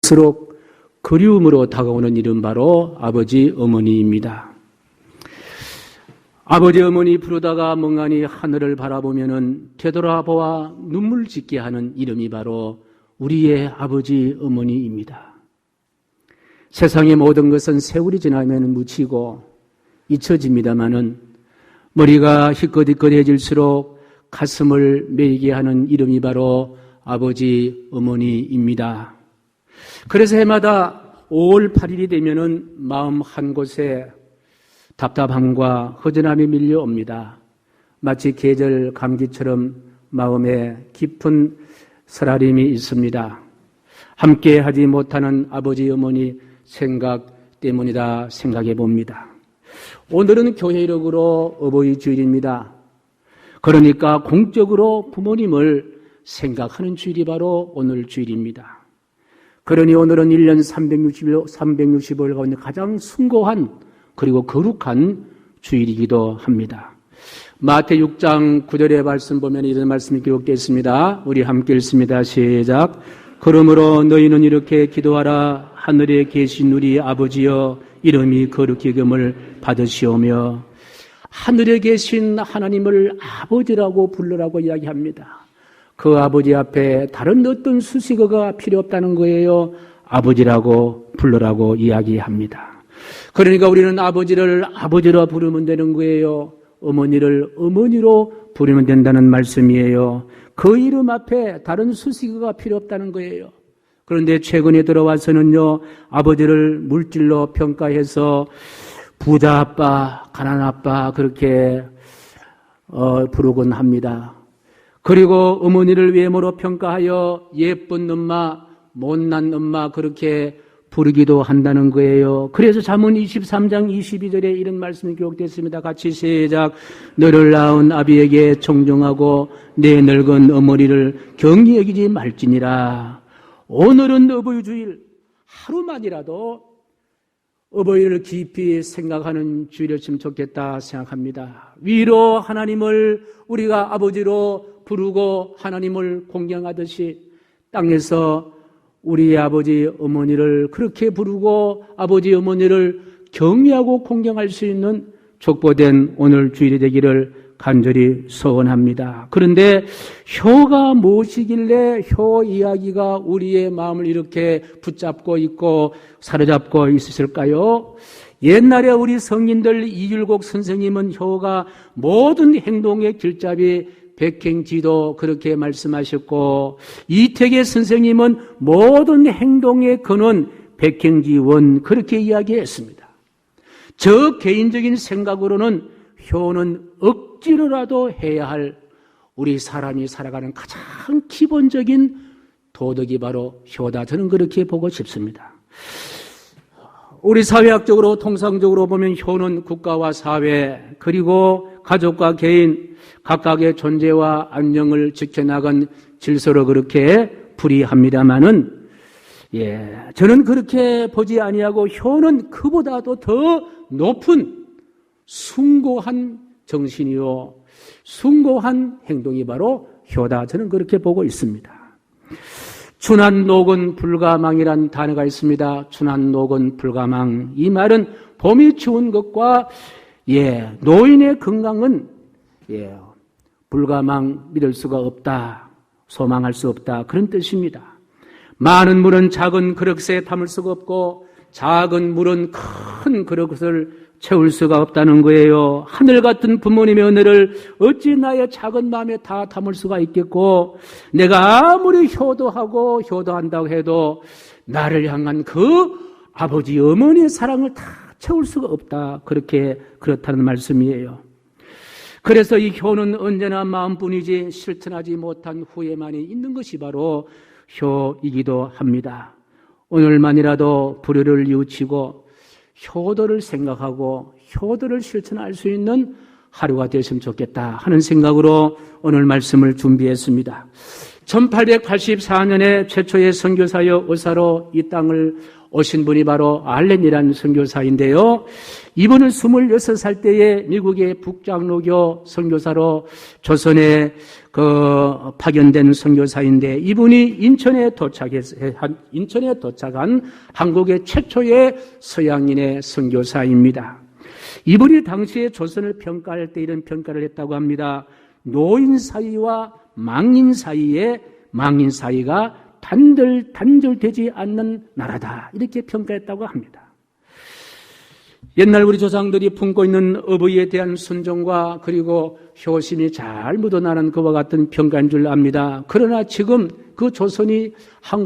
갈수록 그리움으로 다가오는 이름 바로 아버지 어머니입니다. 아버지 어머니 부르다가 멍하니 하늘을 바라보면은 되돌아보아 눈물 짓게 하는 이름이 바로 우리의 아버지 어머니입니다. 세상의 모든 것은 세월이 지나면 묻히고 잊혀집니다마는 머리가 희끗희끗해질수록 가슴을 메이게 하는 이름이 바로 아버지 어머니입니다. 그래서 해마다 5월 8일이 되면은 마음 한 곳에 답답함과 허전함이 밀려옵니다. 마치 계절 감기처럼 마음에 깊은 서라림이 있습니다. 함께 하지 못하는 아버지 어머니 생각 때문이다 생각해 봅니다. 오늘은 교회 이력으로 어버이 주일입니다. 그러니까 공적으로 부모님을 생각하는 주일이 바로 오늘 주일입니다. 그러니 오늘은 1년 365일 가운데 가장 숭고한 그리고 거룩한 주일이기도 합니다. 마태 6장 9절의 말씀 보면 이런 말씀이 기록되어 있습니다. 우리 함께 읽습니다. 시작. 그러므로 너희는 이렇게 기도하라. 하늘에 계신 우리 아버지여 이름이 거룩히 여김을 받으시오며. 하늘에 계신 하나님을 아버지라고 부르라고 이야기합니다. 그 아버지 앞에 다른 어떤 수식어가 필요 없다는 거예요. 아버지라고 부르라고 이야기합니다. 그러니까 우리는 아버지를 아버지로 부르면 되는 거예요. 어머니를 어머니로 부르면 된다는 말씀이에요. 그 이름 앞에 다른 수식어가 필요 없다는 거예요. 그런데 최근에 들어와서는요, 아버지를 물질로 평가해서 부자 아빠, 가난 아빠 그렇게 부르곤 합니다. 그리고 어머니를 외모로 평가하여 예쁜 엄마, 못난 엄마 그렇게 부르기도 한다는 거예요. 그래서 잠언 23장 22절에 이런 말씀이 기록되어 있습니다. 같이 시작. 너를 낳은 아비에게 존경하고 내 늙은 어머니를 경히 여기지 말지니라. 오늘은 어버이 주일, 하루만이라도 어버이를 깊이 생각하는 주일이었으면 좋겠다 생각합니다. 위로 하나님을 우리가 아버지로 부르고 하나님을 공경하듯이 땅에서 우리 아버지 어머니를 그렇게 부르고 아버지 어머니를 경외하고 공경할 수 있는 족보된 오늘 주일이 되기를 간절히 소원합니다. 그런데 효가 무엇이길래 효 이야기가 우리의 마음을 이렇게 붙잡고 있고 사로잡고 있으실까요? 옛날에 우리 성인들 이율곡 선생님은 효가 모든 행동의 길잡이 백행지도 그렇게 말씀하셨고, 이태계 선생님은 모든 행동의 근원 백행지원 그렇게 이야기했습니다. 저 개인적인 생각으로는 효는 억지로라도 해야 할 우리 사람이 살아가는 가장 기본적인 도덕이 바로 효다. 저는 그렇게 보고 싶습니다. 우리 사회학적으로 통상적으로 보면 효는 국가와 사회 그리고 가족과 개인 각각의 존재와 안녕을 지켜나간 질서로 그렇게 풀이합니다마는 저는 그렇게 보지 아니하고 효는 그보다도 더 높은 숭고한 정신이요 숭고한 행동이 바로 효다. 저는 그렇게 보고 있습니다. 춘한녹은 불가망이란 단어가 있습니다. 춘한녹은 불가망. 이 말은 봄이 추운 것과 노인의 건강은 불가망 믿을 수가 없다. 소망할 수 없다. 그런 뜻입니다. 많은 물은 작은 그릇에 담을 수가 없고 작은 물은 큰 그릇을 채울 수가 없다는 거예요. 하늘 같은 부모님의 은혜를 어찌 나의 작은 마음에 다 담을 수가 있겠고, 내가 아무리 효도하고 효도한다고 해도 나를 향한 그 아버지 어머니의 사랑을 다 채울 수가 없다. 그렇다는 말씀이에요. 그래서 이 효는 언제나 마음뿐이지 실천하지 못한 후에만이 있는 것이 바로 효이기도 합니다. 오늘만이라도 불효를 뉘우치고 효도를 생각하고 효도를 실천할 수 있는 하루가 되었으면 좋겠다 하는 생각으로 오늘 말씀을 준비했습니다. 1884년에 최초의 선교사여 의사로 이 땅을 오신 분이 바로 알렌이라는 선교사인데요. 이분은 26살 때에 미국의 북장로교 선교사로 조선에 파견된 선교사인데, 이분이 인천에 도착한 한국의 최초의 서양인의 선교사입니다. 이분이 당시에 조선을 평가할 때 이런 평가를 했다고 합니다. 노인 사이와 망인 사이가 단절되지 않는 나라다, 이렇게 평가했다고 합니다. 옛날 우리 조상들이 품고 있는 어부에 대한 순종과 그리고 효심이 잘 묻어나는 그와 같은 평가인 줄 압니다. 그러나 지금 그 조선이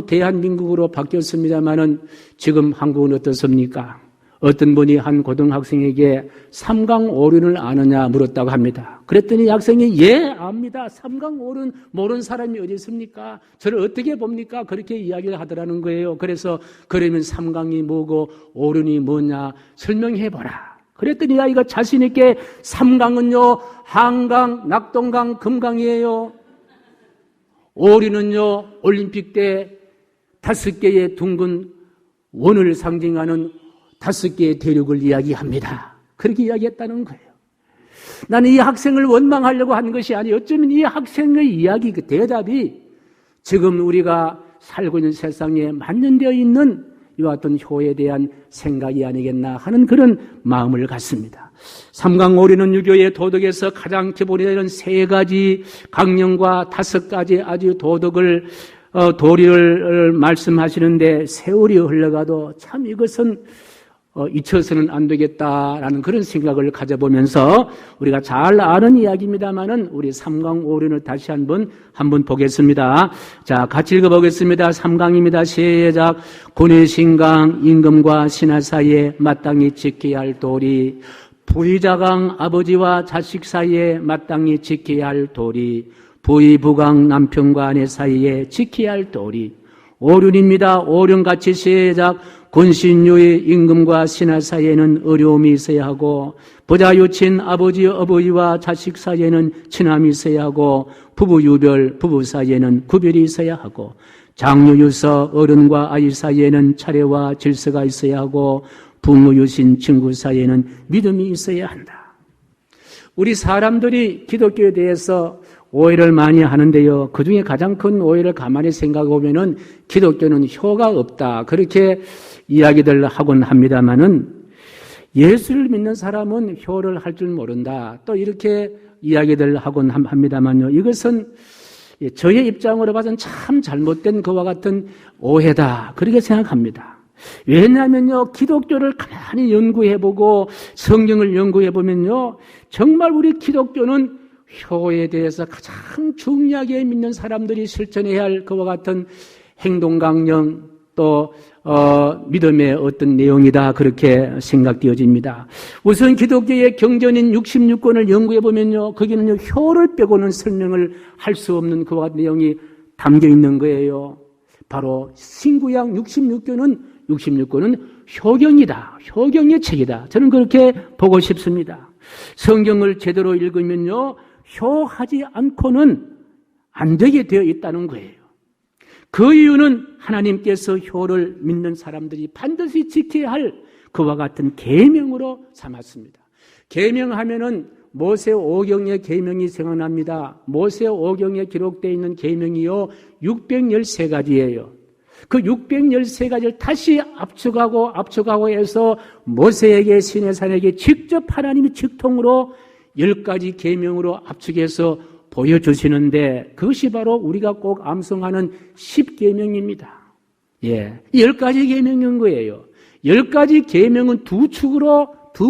대한민국으로 바뀌었습니다마는 지금 한국은 어떻습니까? 어떤 분이 한 고등학생에게 삼강오륜을 아느냐 물었다고 합니다. 그랬더니 학생이 예, 압니다. 삼강오륜 모르는 사람이 어디 있습니까? 저를 어떻게 봅니까? 그렇게 이야기를 하더라는 거예요. 그래서 그러면 삼강이 뭐고 오륜이 뭐냐 설명해보라. 그랬더니 아이가 자신 있게 삼강은요, 한강, 낙동강, 금강이에요. 오륜은요, 올림픽 때 5개의 둥근 원을 상징하는 5개의 대륙을 이야기합니다. 그렇게 이야기했다는 거예요. 나는 이 학생을 원망하려고 한 것이 아니에요. 어쩌면 이 학생의 이야기, 그 대답이 지금 우리가 살고 있는 세상에 만연되어 있는 이와 같은 효에 대한 생각이 아니겠나 하는 그런 마음을 갖습니다. 삼강오륜은 유교의 도덕에서 가장 기본이 되는 3가지 강령과 5가지 아주 도리를 말씀하시는데, 세월이 흘러가도 참 이것은 잊혀서는 안 되겠다라는 그런 생각을 가져보면서 우리가 잘 아는 이야기입니다만은 우리 삼강오륜을 다시 한번 보겠습니다. 자, 같이 읽어보겠습니다. 삼강입니다. 시작. 군의신강 임금과 신하 사이에 마땅히 지켜야 할 도리, 부의자강 아버지와 자식 사이에 마땅히 지켜야 할 도리, 부의부강 남편과 아내 사이에 지켜야 할 도리. 오륜입니다. 오륜같이 시작. 군신유의 임금과 신하 사이에는 어려움이 있어야 하고, 부자유친 아버지 어버이와 자식 사이에는 친함이 있어야 하고, 부부유별 부부 사이에는 구별이 있어야 하고, 장유유서 어른과 아이 사이에는 차례와 질서가 있어야 하고, 부모유신 친구 사이에는 믿음이 있어야 한다. 우리 사람들이 기독교에 대해서 오해를 많이 하는데요. 그 중에 가장 큰 오해를 가만히 생각해 보면은 기독교는 효가 없다, 그렇게 이야기들 하곤 합니다만은, 예수를 믿는 사람은 효를 할 줄 모른다, 또 이렇게 이야기들 하곤 합니다만요. 이것은 저의 입장으로 봐서는 참 잘못된 그와 같은 오해다, 그렇게 생각합니다. 왜냐하면요, 기독교를 가만히 연구해보고 성경을 연구해보면요, 정말 우리 기독교는 효에 대해서 가장 중요하게 믿는 사람들이 실천해야 할 그와 같은 행동 강령, 또 믿음의 어떤 내용이다, 그렇게 생각되어집니다. 우선 기독교의 경전인 66권을 연구해보면요, 거기는요, 효를 빼고는 설명을 할 수 없는 그와 같은 내용이 담겨 있는 거예요. 바로 신구약 66권은 효경이다, 효경의 책이다, 저는 그렇게 보고 싶습니다. 성경을 제대로 읽으면요, 효하지 않고는 안 되게 되어 있다는 거예요. 그 이유는 하나님께서 효를 믿는 사람들이 반드시 지켜야 할 그와 같은 계명으로 삼았습니다. 계명하면은 모세오경의 계명이 생각납니다. 모세오경에 기록되어 있는 계명이요, 613가지예요. 그 613가지를 다시 압축하고 해서 모세에게, 시내산에게 직접 하나님이 직통으로 10가지 계명으로 압축해서 보여주시는데, 그것이 바로 우리가 꼭 암송하는 10계명입니다. 예, 10가지 계명인 거예요. 10가지 계명은 두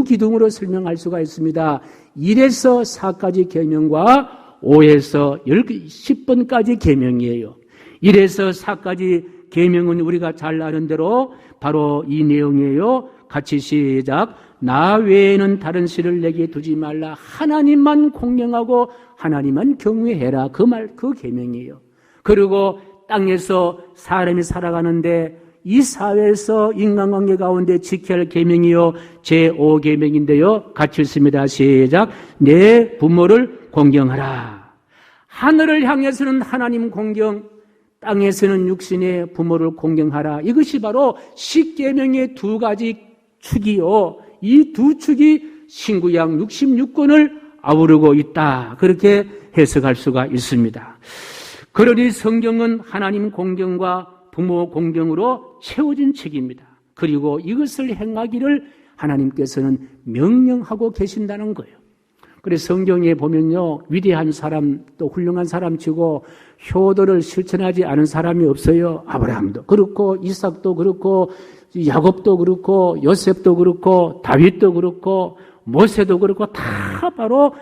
기둥으로 설명할 수가 있습니다. 1에서 4까지 계명과 5에서 10번까지 계명이에요. 1에서 4까지 계명은 우리가 잘 아는 대로 바로 이 내용이에요. 같이 시작. 나 외에는 다른 신을 내게 두지 말라. 하나님만 공경하고 하나님만 경외해라. 그 계명이에요. 그리고 땅에서 사람이 살아가는데 이 사회에서 인간관계 가운데 지켜야 할 계명이요, 제5계명인데요. 같이 읽습니다. 시작. 내 부모를 공경하라. 하늘을 향해서는 하나님 공경, 땅에서는 육신의 부모를 공경하라. 이것이 바로 십계명의 두 가지 축이요. 이 두 축이 신구약 66권을 아우르고 있다. 그렇게 해석할 수가 있습니다. 그러니 성경은 하나님 공경과 부모 공경으로 채워진 책입니다. 그리고 이것을 행하기를 하나님께서는 명령하고 계신다는 거예요. 그래서 성경에 보면요, 위대한 사람 또 훌륭한 사람 치고 효도를 실천하지 않은 사람이 없어요. 아브라함도 그렇고 이삭도 그렇고 야곱도 그렇고 요셉도 그렇고 다윗도 그렇고 모세도 그렇고 다 바로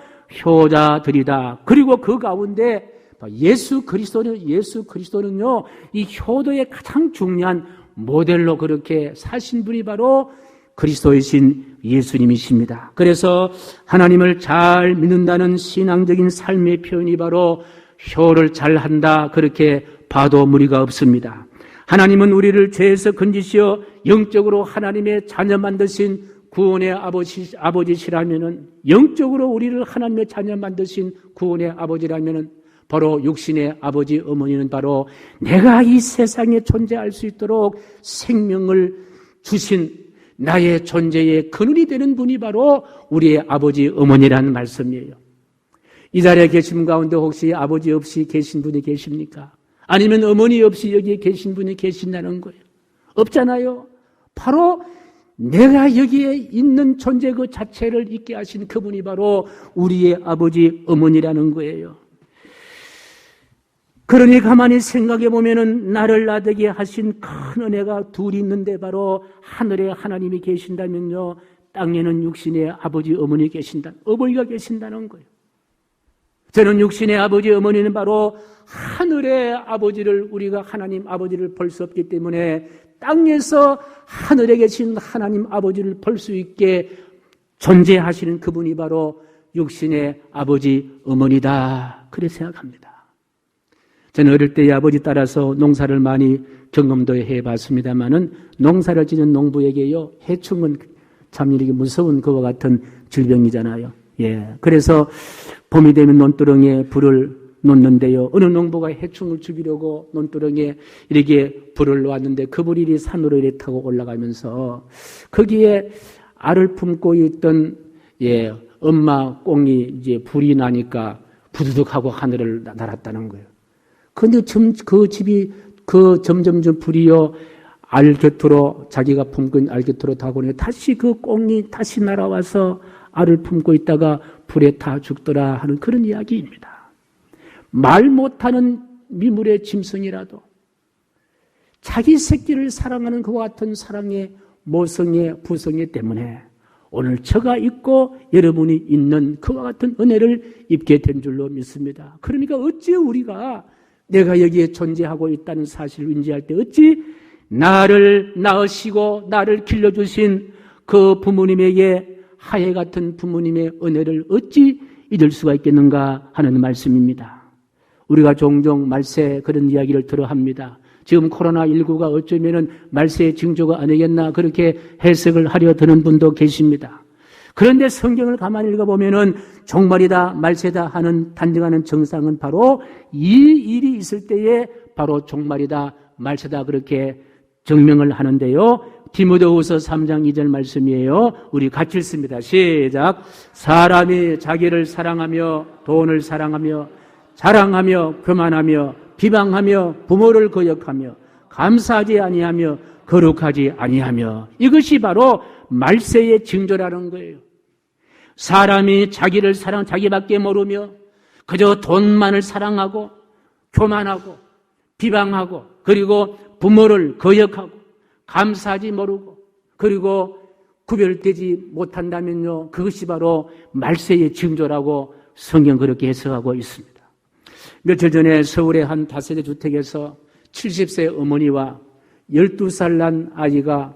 효자들이다. 그리고 그 가운데 예수 그리스도는요, 이 효도의 가장 중요한 모델로 그렇게 사신 분이 바로 그리스도이신 예수님이십니다. 그래서 하나님을 잘 믿는다는 신앙적인 삶의 표현이 바로 효를 잘한다. 그렇게 봐도 무리가 없습니다. 하나님은 우리를 죄에서 건지시어 영적으로 하나님의 자녀 만드신 구원의 아버지시라면은, 영적으로 우리를 하나님의 자녀 만드신 구원의 아버지라면은, 바로 육신의 아버지 어머니는 바로 내가 이 세상에 존재할 수 있도록 생명을 주신 나의 존재의 근원이 되는 분이 바로 우리의 아버지 어머니라는 말씀이에요. 이 자리에 계신 가운데 혹시 아버지 없이 계신 분이 계십니까? 아니면 어머니 없이 여기에 계신 분이 계신다는 거예요. 없잖아요. 바로 내가 여기에 있는 존재 그 자체를 있게 하신 그분이 바로 우리의 아버지 어머니라는 거예요. 그러니 가만히 생각해 보면은 나를 나되게 하신 큰 은혜가 둘이 있는데 바로 하늘에 하나님이 계신다면요, 땅에는 육신의 아버지 어머니 어머니가 계신다는 거예요. 저는 육신의 아버지 어머니는 바로 하늘의 아버지를, 우리가 하나님 아버지를 볼 수 없기 때문에 땅에서 하늘에 계신 하나님 아버지를 볼 수 있게 존재하시는 그분이 바로 육신의 아버지 어머니다. 그렇게 생각합니다. 저는 어릴 때 아버지 따라서 농사를 많이 경험도 해봤습니다만은 농사를 지는 농부에게요, 해충은 참 이렇게 무서운 그와 같은 질병이잖아요. 예. 그래서 봄이 되면 논두렁에 불을 놓는데요, 어느 농부가 해충을 죽이려고 논두렁에 이렇게 불을 놓았는데 그 불이 산으로 이렇게 타고 올라가면서 거기에 알을 품고 있던 엄마 꽁이 이제 불이 나니까 부두둑하고 하늘을 날았다는 거예요. 근데 그 집이 점점점 불이요, 알 곁으로, 자기가 품고 있는 알 곁으로 다가오니 다시 그 꽁이 다시 날아와서 알을 품고 있다가 불에 타 죽더라 하는 그런 이야기입니다. 말 못하는 미물의 짐승이라도 자기 새끼를 사랑하는 그와 같은 사랑의 모성의 부성애 때문에 오늘 저가 있고 여러분이 있는 그와 같은 은혜를 입게 된 줄로 믿습니다. 그러니까 어찌 우리가 내가 여기에 존재하고 있다는 사실을 인지할 때 어찌 나를 낳으시고 나를 길러주신 그 부모님에게 하해 같은 부모님의 은혜를 어찌 잊을 수가 있겠는가 하는 말씀입니다. 우리가 종종 말세 그런 이야기를 들어 합니다. 지금 코로나19가 어쩌면은 말세의 징조가 아니겠나 그렇게 해석을 하려 드는 분도 계십니다. 그런데 성경을 가만히 읽어보면은 종말이다, 말세다 하는 단정하는 정상은 바로 이 일이 있을 때에 바로 종말이다, 말세다 그렇게 정명을 하는데요. 디모데후서 3장 2절 말씀이에요. 우리 같이 읽습니다. 시작. 사람이 자기를 사랑하며 돈을 사랑하며 자랑하며 교만하며 비방하며 부모를 거역하며 감사하지 아니하며 거룩하지 아니하며, 이것이 바로 말세의 징조라는 거예요. 사람이 자기를 자기밖에 모르며 그저 돈만을 사랑하고 교만하고 비방하고 그리고 부모를 거역하고 감사하지 모르고 그리고 구별되지 못한다면요, 그것이 바로 말세의 징조라고 성경 그렇게 해석하고 있습니다. 며칠 전에 서울의 한 다세대 주택에서 70세 어머니와 12살 난 아이가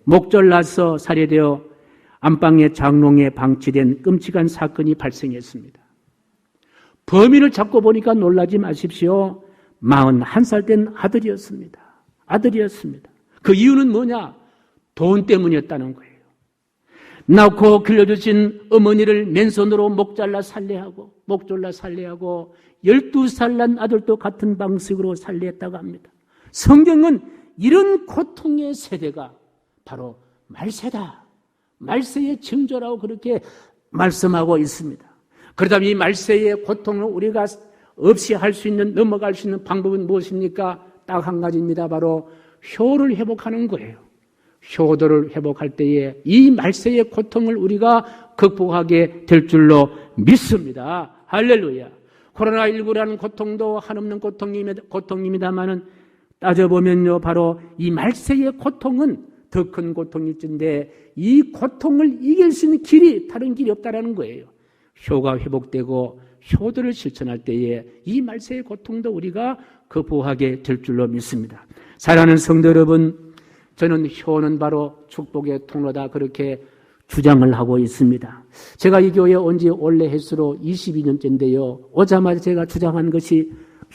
목졸라서 살해되어 안방의 장롱에 방치된 끔찍한 사건이 발생했습니다. 범인을 잡고 보니까 놀라지 마십시오. 41살 된 아들이었습니다. 그 이유는 뭐냐? 돈 때문이었다는 거예요. 낳고 길러주신 어머니를 맨손으로 목 졸라 살해하고 12살 난 아들도 같은 방식으로 살해했다고 합니다. 성경은 이런 고통의 세대가 바로 말세다. 말세의 징조라고 그렇게 말씀하고 있습니다. 그렇다면 이 말세의 고통을 우리가 없이 할 수 있는, 넘어갈 수 있는 방법은 무엇입니까? 딱 한 가지입니다. 바로 효를 회복하는 거예요. 효도를 회복할 때에 이 말세의 고통을 우리가 극복하게 될 줄로 믿습니다. 할렐루야. 코로나19라는 고통도 한없는 고통입니다만은 따져보면요, 바로 이 말세의 고통은 더 큰 고통일진데 이 고통을 이길 수 있는 길이 다른 길이 없다라는 거예요. 효가 회복되고 효도를 실천할 때에 이 말세의 고통도 우리가 극복하게 될 줄로 믿습니다. 사랑하는 성도 여러분, 저는 효는 바로 축복의 통로다 그렇게 주장을 하고 있습니다. 제가 이 교회에 온 지 올해 횟수로 22년째인데요. 오자마자 제가 주장한 것이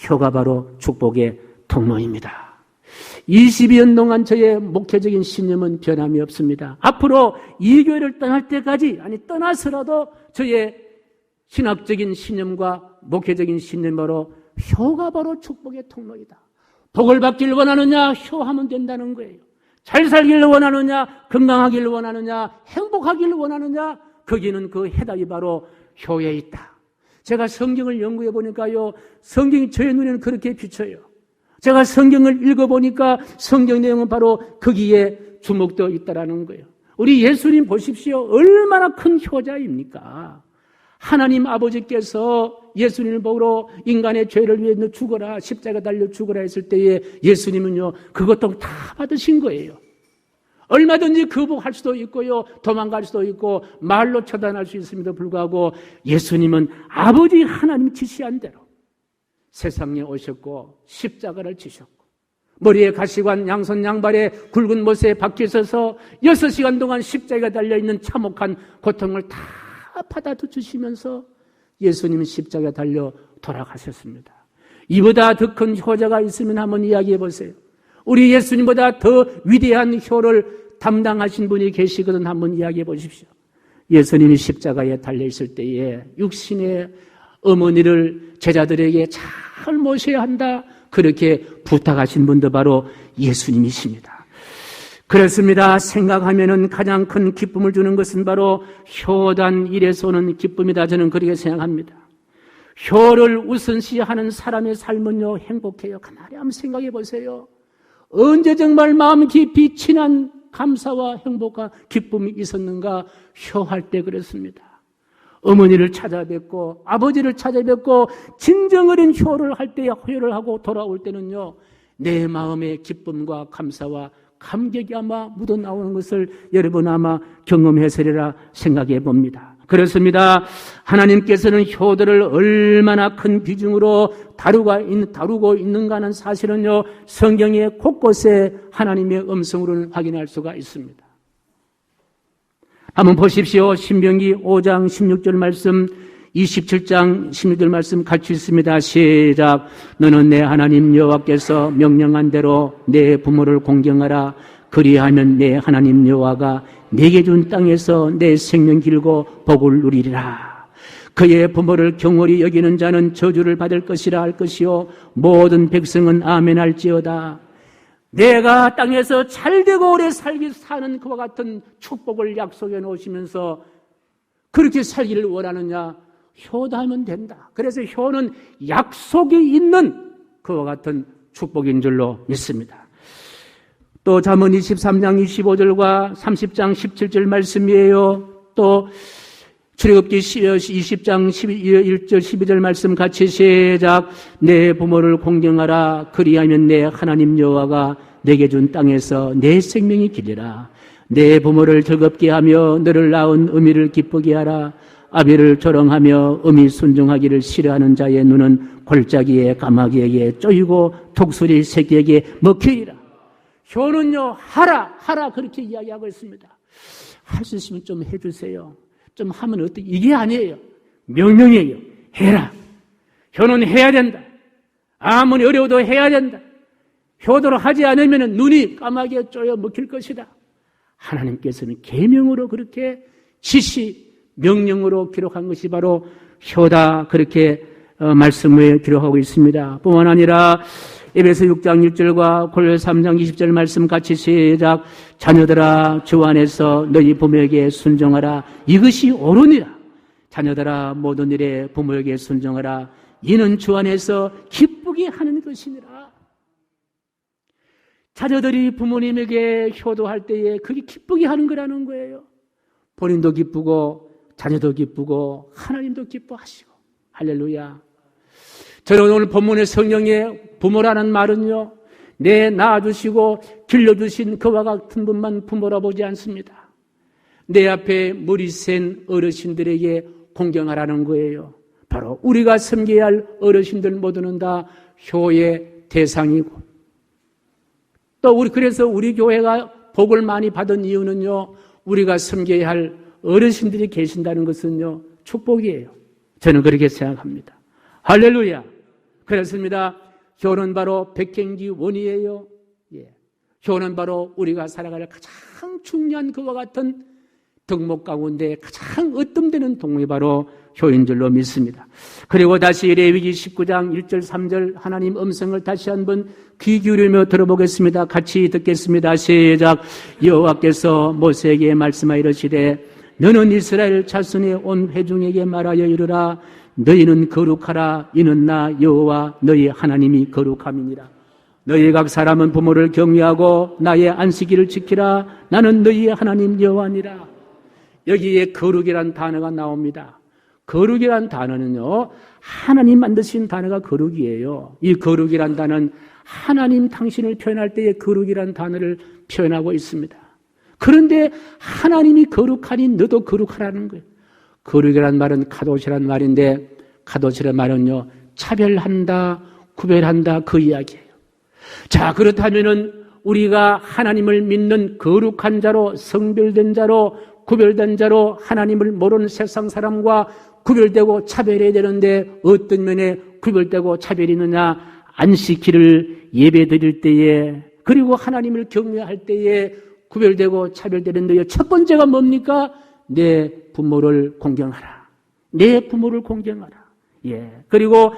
효가 바로 축복의 통로입니다. 22년 동안 저의 목회적인 신념은 변함이 없습니다. 앞으로 이 교회를 떠날 때까지, 떠나서라도 저의 신학적인 신념과 목회적인 신념으로 효가 바로 축복의 통로이다. 복을 받기를 원하느냐? 효하면 된다는 거예요. 잘 살기를 원하느냐? 건강하기를 원하느냐? 행복하기를 원하느냐? 거기는 그 해답이 바로 효에 있다. 제가 성경을 연구해 보니까요, 성경이 저의 눈에는 그렇게 비쳐요. 제가 성경을 읽어보니까 성경 내용은 바로 거기에 주목되어 있다라는 거예요. 우리 예수님 보십시오. 얼마나 큰 효자입니까? 하나님 아버지께서 예수님을 보러 인간의 죄를 위해 너 죽어라, 십자가 달려 죽어라 했을 때에 예수님은요, 그것도 다 받으신 거예요. 얼마든지 거부할 수도 있고요, 도망갈 수도 있고, 말로 처단할 수 있음에도 불구하고 예수님은 아버지 하나님 지시한 대로 세상에 오셨고 십자가를 지셨고 머리에 가시관, 양손 양발에 굵은 못에 박혀 서서 6시간 동안 십자가가 달려있는 참혹한 고통을 다 받아주시면서 예수님은 십자가에 달려 돌아가셨습니다. 이보다 더 큰 효자가 있으면 한번 이야기해 보세요. 우리 예수님보다 더 위대한 효를 담당하신 분이 계시거든 한번 이야기해 보십시오. 예수님이 십자가에 달려있을 때에 육신의 어머니를 제자들에게 잘 모셔야 한다 그렇게 부탁하신 분도 바로 예수님이십니다. 그렇습니다. 생각하면은 가장 큰 기쁨을 주는 것은 바로 효단 일에서 오는 기쁨이다. 저는 그렇게 생각합니다. 효를 우선시하는 사람의 삶은요, 행복해요. 가만히 한번 생각해 보세요. 언제 정말 마음 깊이 친한 감사와 행복과 기쁨이 있었는가? 효할 때 그랬습니다. 어머니를 찾아뵙고 아버지를 찾아뵙고 진정 어린 효를 할 때 효를 하고 돌아올 때는요, 내 마음의 기쁨과 감사와 감격이 아마 묻어나오는 것을 여러분 아마 경험해서리라 생각해 봅니다. 그렇습니다. 하나님께서는 효도를 얼마나 큰 비중으로 다루고 있는가 하는 사실은요, 성경의 곳곳에 하나님의 음성으로는 확인할 수가 있습니다. 한번 보십시오. 신명기 5장 16절 말씀, 27장 16절 말씀 같이 있습니다. 시작. 너는 내 하나님 여호와께서 명령한 대로 내 부모를 공경하라. 그리하면 내 하나님 여호와가 내게 준 땅에서 내 생명 길고 복을 누리리라. 그의 부모를 경홀히 여기는 자는 저주를 받을 것이라 할 것이요 모든 백성은 아멘 할지어다. 내가 땅에서 잘되고 오래 사는 그와 같은 축복을 약속해 놓으시면서 그렇게 살기를 원하느냐? 효도하면 된다. 그래서 효는 약속이 있는 그와 같은 축복인 줄로 믿습니다. 또 잠언 23장 25절과 30장 17절 말씀이에요. 또 출애굽기 20장 1절 12절 말씀 같이 시작. 내 부모를 공경하라. 그리하면 내 하나님 여호와가 내게 준 땅에서 내 생명이 길리라. 내 부모를 즐겁게 하며 너를 낳은 어미를 기쁘게 하라. 아비를 조롱하며 어미 순종하기를 싫어하는 자의 눈은 골짜기에 까마귀에게 쪼이고 독수리 새끼에게 먹히리라. 효는요, 하라 그렇게 이야기하고 있습니다. 할 수 있으면 좀 해주세요. 좀 하면 어때? 이게 아니에요. 명령이에요. 해라. 효는 해야 된다. 아무리 어려워도 해야 된다. 효도를 하지 않으면 눈이 까마귀에 쪼여 먹힐 것이다. 하나님께서는 계명으로 그렇게 지시, 명령으로 기록한 것이 바로 효다, 그렇게 말씀을 기록하고 있습니다. 뿐만 아니라 에베소 6장 1절과 골로새 3장 20절 말씀 같이 시작. 자녀들아 주 안에서 너희 부모에게 순종하라. 이것이 옳으니라. 자녀들아 모든 일에 부모에게 순종하라. 이는 주 안에서 기쁘게 하는 것이니라. 자녀들이 부모님에게 효도할 때에 그게 기쁘게 하는 거라는 거예요. 본인도 기쁘고 자녀도 기쁘고 하나님도 기뻐하시고. 할렐루야. 저는 오늘 본문의 성령의 부모라는 말은요, 내 낳아주시고 길러주신 그와 같은 분만 부모라 보지 않습니다. 내 앞에 머리 센 어르신들에게 공경하라는 거예요. 바로 우리가 섬겨야 할 어르신들 모두는 다 효의 대상이고, 또 그래서 우리 교회가 복을 많이 받은 이유는요, 우리가 섬겨야 할 어르신들이 계신다는 것은요, 축복이에요. 저는 그렇게 생각합니다. 할렐루야. 그렇습니다. 효는 바로 백행기 원이에요. 예. 효는 바로 우리가 살아갈 가장 중요한 그와 같은 덕목 가운데 가장 으뜸되는 동목이 바로 효인 줄로 믿습니다. 그리고 다시 레위기 19장 1절 3절 하나님 음성을 다시 한번 귀 기울이며 들어보겠습니다. 같이 듣겠습니다. 시작. 여호와께서 모세에게 말씀하여 이르시되 너는 이스라엘 자손의 온 회중에게 말하여 이르라. 너희는 거룩하라. 이는 나 여호와 너희 하나님이 거룩함이니라. 너희 각 사람은 부모를 경외하고 나의 안식일을 지키라. 나는 너희의 하나님 여호와니라. 여기에 거룩이란 단어가 나옵니다. 거룩이란 단어는요, 하나님 만드신 단어가 거룩이에요. 이 거룩이란 단어는 하나님 당신을 표현할 때의 거룩이란 단어를 표현하고 있습니다. 그런데 하나님이 거룩하니 너도 거룩하라는 거예요. 거룩이란 말은 카도시란 말인데, 카도시란 말은요, 차별한다, 구별한다, 그 이야기예요. 자, 그렇다면은 우리가 하나님을 믿는 거룩한 자로, 성별된 자로, 구별된 자로 하나님을 모르는 세상 사람과 구별되고 차별해야 되는데 어떤 면에 구별되고 차별이 있느냐? 안식일을 예배 드릴 때에, 그리고 하나님을 경외할 때에 구별되고 차별되는데요. 첫 번째가 뭡니까? 내 부모를 공경하라. 내 부모를 공경하라. 예. 그리고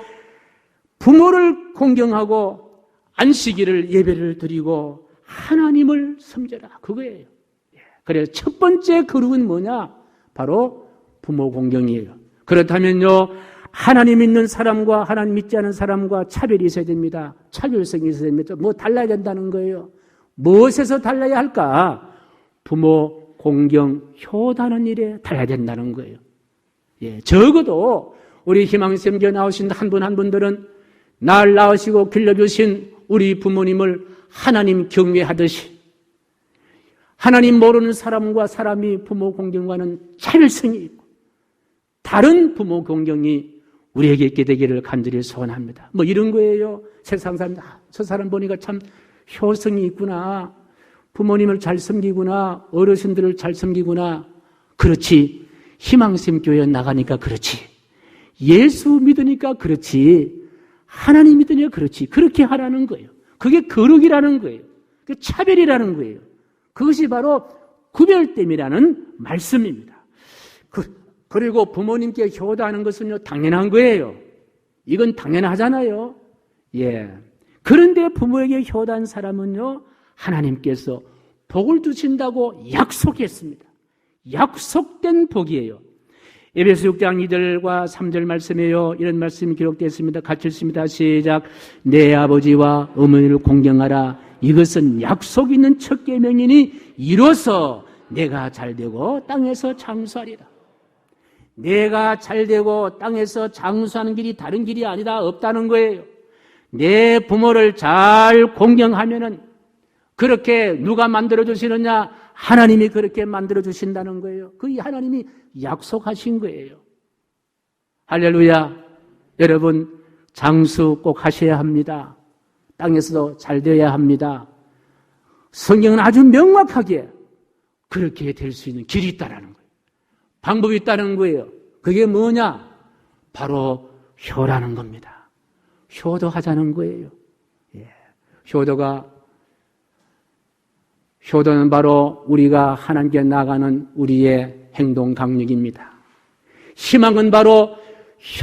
부모를 공경하고 안식일을 예배를 드리고 하나님을 섬겨라. 그거예요. 예. 그래서 첫 번째 거룩은 뭐냐? 바로 부모 공경이에요. 그렇다면요, 하나님 믿는 사람과 하나님 믿지 않은 사람과 차별이 있어야 됩니다. 차별성이 있어야 됩니다. 뭐 달라야 된다는 거예요. 무엇에서 달라야 할까? 부모 공경, 효다는 일에 달라야 된다는 거예요. 예, 적어도 우리 희망샘교 나오신 한 분 한 분들은 날 낳으시고 길러주신 우리 부모님을 하나님 경외하듯이 하나님 모르는 사람과 사람이 부모 공경과는 차별성이 있고 다른 부모 공경이 우리에게 있게 되기를 간절히 소원합니다. 뭐 이런 거예요. 세상 사람, 저 사람 보니까 참 효성이 있구나. 부모님을 잘 섬기구나. 어르신들을 잘 섬기구나. 그렇지. 희망샘교회 나가니까 그렇지. 예수 믿으니까 그렇지. 하나님 믿으니까 그렇지. 그렇게 하라는 거예요. 그게 거룩이라는 거예요. 그게 차별이라는 거예요. 그것이 바로 구별됨이라는 말씀입니다. 그리고 부모님께 효도하는 것은요, 당연한 거예요. 이건 당연하잖아요. 예. 그런데 부모에게 효도한 사람은요, 하나님께서 복을 주신다고 약속했습니다. 약속된 복이에요. 에베소 6장 2절과 3절 말씀이에요. 이런 말씀이 기록되어 있습니다. 같이 읽습니다. 시작. 내 아버지와 어머니를 공경하라. 이것은 약속 있는 첫 계명이니 이로써 내가 잘되고 땅에서 장수하리라. 내가 잘되고 땅에서 장수하는 길이 다른 길이 아니다, 없다는 거예요. 내 부모를 잘 공경하면은 그렇게 누가 만들어주시느냐? 하나님이 그렇게 만들어주신다는 거예요. 그 하나님이 약속하신 거예요. 할렐루야. 여러분, 장수 꼭 하셔야 합니다. 땅에서도 잘 되어야 합니다. 성경은 아주 명확하게 그렇게 될 수 있는 길이 있다라는 거예요. 방법이 있다는 거예요. 그게 뭐냐? 바로 효라는 겁니다. 효도하자는 거예요. 예. 효도는 바로 우리가 하나님께 나가는 우리의 행동 강력입니다. 희망은 바로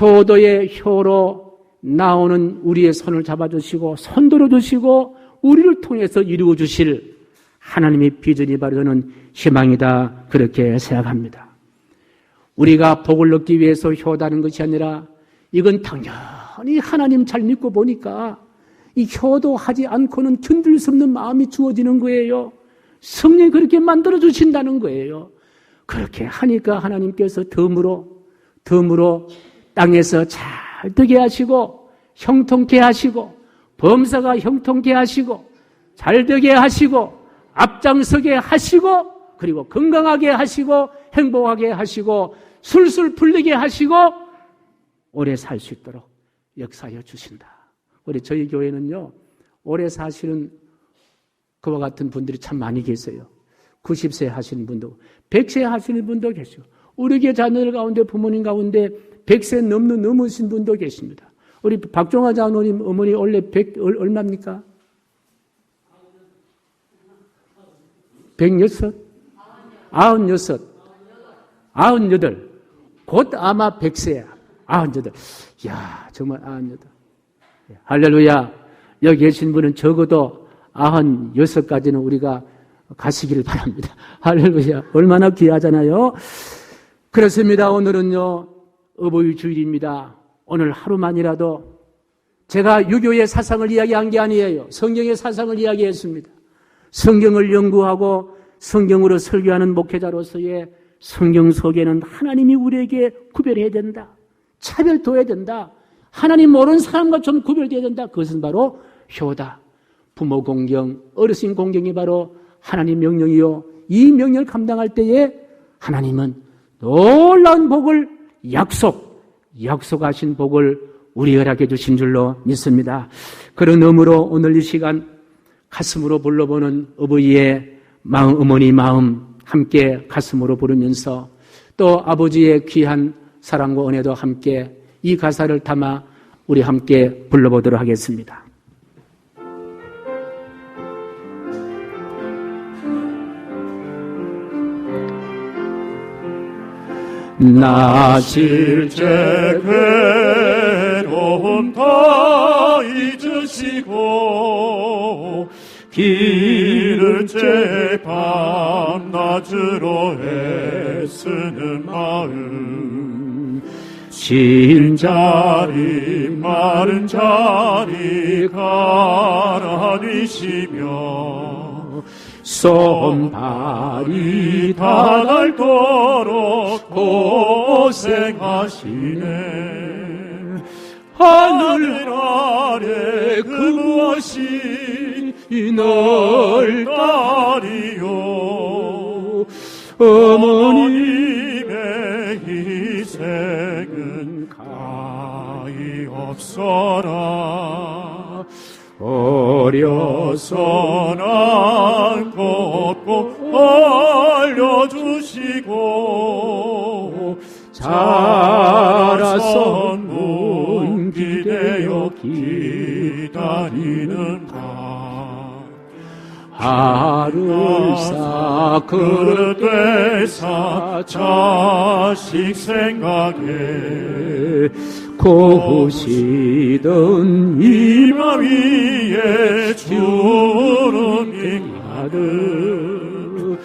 효도의 효로 나오는 우리의 손을 잡아주시고 손들어 주시고 우리를 통해서 이루어 주실 하나님의 비전이 바로 저는 희망이다, 그렇게 생각합니다. 우리가 복을 얻기 위해서 효도하는 것이 아니라 이건 당연히 하나님 잘 믿고 보니까 이 효도하지 않고는 견딜 수 없는 마음이 주어지는 거예요. 성령이 그렇게 만들어 주신다는 거예요. 그렇게 하니까 하나님께서 덤으로 땅에서 잘 되게 하시고 형통케 하시고 범사가 형통케 하시고 잘 되게 하시고 앞장서게 하시고 그리고 건강하게 하시고 행복하게 하시고 술술 풀리게 하시고 오래 살 수 있도록 역사하여 주신다. 우리 저희 교회는요, 오래 사시는 그와 같은 분들이 참 많이 계세요. 90세 하시는 분도, 100세 하시는 분도 계시고, 우리 교회 자녀들 가운데, 부모님 가운데 100세 넘으신 분도 계십니다. 우리 박종화 장로님 어머니 원래 100 얼마입니까? 106? 96? 98? 곧 아마 100세야. 98. 이야, 정말 98. 할렐루야. 여기 계신 분은 적어도 96까지는 우리가 가시기를 바랍니다. 할렐루야. 얼마나 귀하잖아요. 그렇습니다. 오늘은요, 어버이 주일입니다. 오늘 하루만이라도 제가 유교의 사상을 이야기한 게 아니에요. 성경의 사상을 이야기했습니다. 성경을 연구하고 성경으로 설교하는 목회자로서의 성경 속에는 하나님이 우리에게 구별해야 된다. 차별둬야 된다. 하나님 모르는 사람과 좀 구별돼야 된다. 그것은 바로 효다. 부모 공경, 어르신 공경이 바로 하나님 명령이요. 이 명령을 감당할 때에 하나님은 놀라운 복을 약속하신 복을 우리 허락해 주신 줄로 믿습니다. 그런 의무로 오늘 이 시간 가슴으로 불러보는 어버이의 마음, 어머니 마음 함께 가슴으로 부르면서 또 아버지의 귀한 사랑과 은혜도 함께 이 가사를 담아 우리 함께 불러보도록 하겠습니다. 나 실제 괴로움 다 잊으시고 길을 째 밤낮으로 애쓰는 마음 진 자리 마른 자리 가라니시며 손발이 다 닳도록 고생하시네. 하늘 아래 근무하신 널 딸이요 어머님의 희생은 가히 없어라. 어려서 난 걷고 알려주시고 자라서 문 기대어 기다리는 가 하루사 그릇 되사 자식 생각에 고우시던 이마 위에 주름이 가득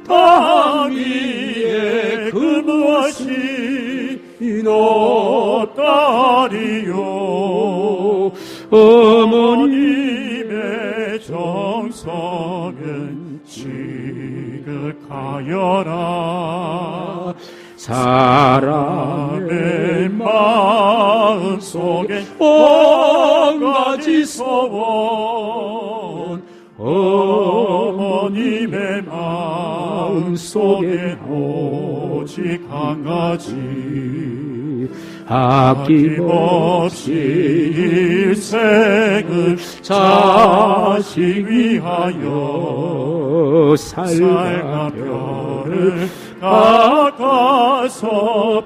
땅 위에 근무하신 너 딸이요 어머님의 정성은 지극하여라. 사람의 마음 속에 온가지 소원 어머님의 마음 속에 오직 한 가지 아낌없이 일생을 자식 위하여 살과 별을 깎아서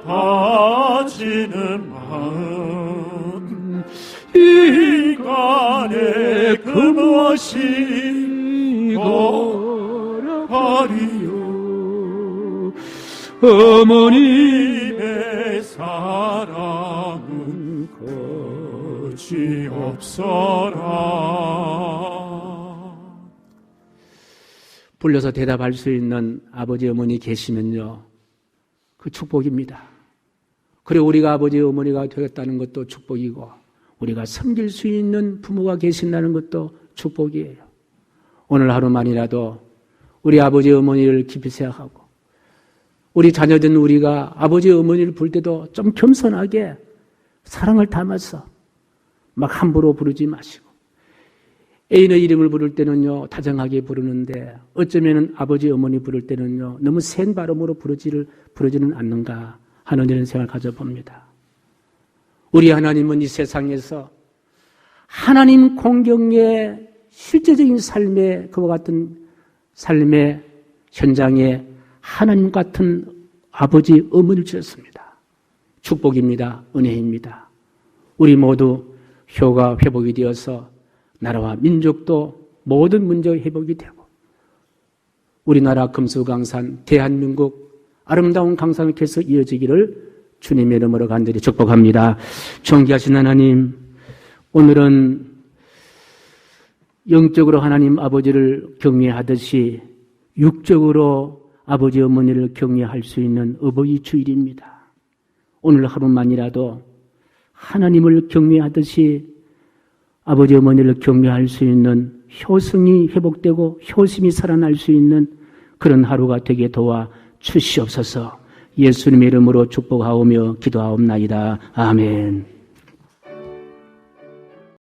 바치는 마음 인간의 그 무엇이 거라하리요 어머님의 사랑은 끝이 없어라. 불러서 대답할 수 있는 아버지 어머니 계시면요, 그 축복입니다. 그리고 우리가 아버지 어머니가 되었다는 것도 축복이고, 우리가 섬길 수 있는 부모가 계신다는 것도 축복이에요. 오늘 하루만이라도 우리 아버지 어머니를 깊이 생각하고, 우리 자녀된 우리가 아버지 어머니를 부를 때도 좀 겸손하게 사랑을 담아서 막 함부로 부르지 마시고, 애인의 이름을 부를 때는요 다정하게 부르는데 어쩌면 아버지 어머니 부를 때는요 너무 센 발음으로 부르지는 않는가 하는 이런 생각을 가져봅니다. 우리 하나님은 이 세상에서 하나님 공경의 실제적인 삶의 그와 같은 삶의 현장에 하나님 같은 아버지 어머니를 주셨습니다. 축복입니다. 은혜입니다. 우리 모두 효가 회복이 되어서 나라와 민족도 모든 문제의 회복이 되고, 우리나라 금수강산 대한민국 아름다운 강산을 계속 이어지기를 주님의 이름으로 간절히 축복합니다. 존귀하신 하나님, 오늘은 영적으로 하나님 아버지를 경외하듯이 육적으로 아버지 어머니를 경외할 수 있는 어버이 주일입니다. 오늘 하루만이라도 하나님을 경외하듯이 아버지 어머니를 경외할 수 있는 효성이 회복되고 효심이 살아날 수 있는 그런 하루가 되게 도와 주시옵소서. 예수님의 이름으로 축복하오며 기도하옵나이다. 아멘.